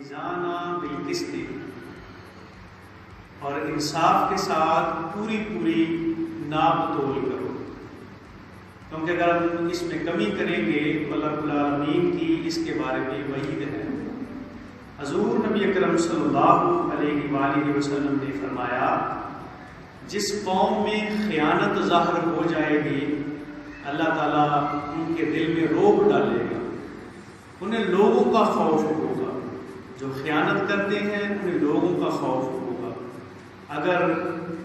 والمیزان بالقسط، اور انصاف کے ساتھ پوری ناپ تول کرو، کیونکہ اگر ہم اس میں کمی کریں گے تو اللہ رب العالمین کی اس کے بارے میں وعید ہے۔ حضور نبی اکرم صلی اللہ علیہ وآلہ وسلم نے فرمایا، جس قوم میں خیانت ظاہر ہو جائے گی اللہ تعالیٰ ان کے دل میں رعب ڈالے گا، انہیں لوگوں کا خوف ہوگا، جو خیانت کرتے ہیں انہیں لوگوں کا خوف ہوگا۔ اگر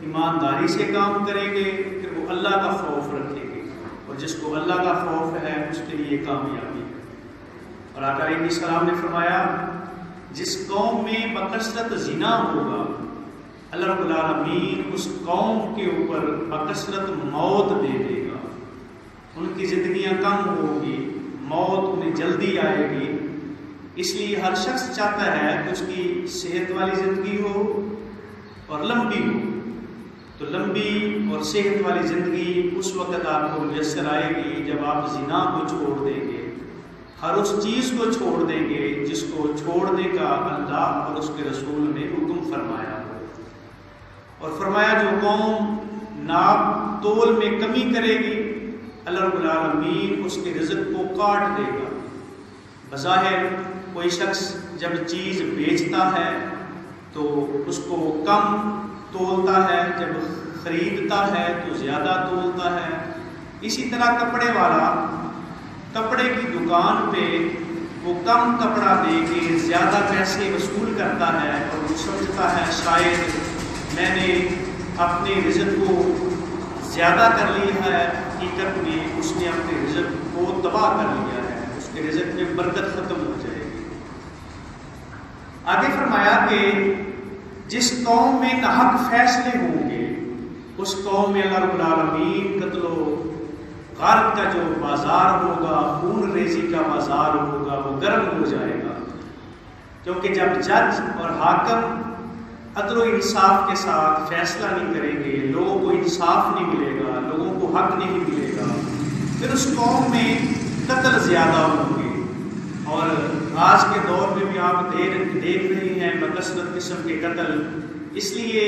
ایمانداری سے کام کریں گے پھر وہ اللہ کا خوف رکھیں گے، اور جس کو اللہ کا خوف ہے اس کے لیے کامیابی ہے۔ اور آقا علیہ السلام نے فرمایا، جس قوم میں بکثرت زنا ہوگا اللہ رب العالمین اس قوم کے اوپر بکثرت موت دے دے گا، ان کی زندگیاں کم ہوگی، موت انہیں جلدی آئے گی۔ اس لیے ہر شخص چاہتا ہے کہ اس کی صحت والی زندگی ہو اور لمبی ہو، تو لمبی اور صحت والی زندگی اس وقت آپ کو میسر آئے گی جب آپ زنا کو چھوڑ دیں گے، ہر اس چیز کو چھوڑ دیں گے جس کو چھوڑنے کا اللہ اور اس کے رسول نے حکم فرمایا ہو۔ اور فرمایا جو قوم ناپ تول میں کمی کرے گی اللہ رب العالمین اس کے رزق کو کاٹ دے گا۔ بظاہر کوئی شخص جب چیز بیچتا ہے تو اس کو کم تولتا ہے، جب خریدتا ہے تو زیادہ تولتا ہے۔ اسی طرح کپڑے والا کپڑے کی دکان پہ وہ کم کپڑا دے کے زیادہ پیسے وصول کرتا ہے، اور وہ سمجھتا ہے شاید میں نے اپنے رزق کو زیادہ کر لیا ہے، حقیقت میں اس نے اپنے رزق کو تباہ کر لیا ہے، اس کے رزق میں برکت ختم ہو جائے گی۔ آگے فرمایا کہ جس قوم میں ناحق فیصلے ہوں گے اس قوم میں اللہ رب العالمین قتل و غارت کا جو بازار ہوگا، خون ریزی کا بازار ہوگا، وہ گرم ہو جائے گا، کیونکہ جب جج اور حاکم عدل و انصاف کے ساتھ فیصلہ نہیں کریں گے، لوگوں کو انصاف نہیں ملے گا، لوگوں کو حق نہیں ملے گا، پھر اس قوم میں قتل زیادہ ہوں گے۔ اور آج کے دور میں بھی آپ دیکھ رہے ہیں بکثرت قسم کے قتل، اس لیے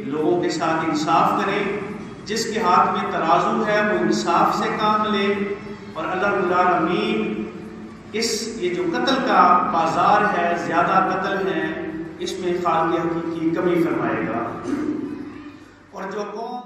لوگوں کے ساتھ انصاف کریں، جس کے ہاتھ میں ترازو ہے وہ انصاف سے کام لے، اور اللہ رب العالمین یہ جو قتل کا بازار ہے، زیادہ قتل ہے، اس میں خالق حقیقی کمی فرمائے گا۔ اور جو قوم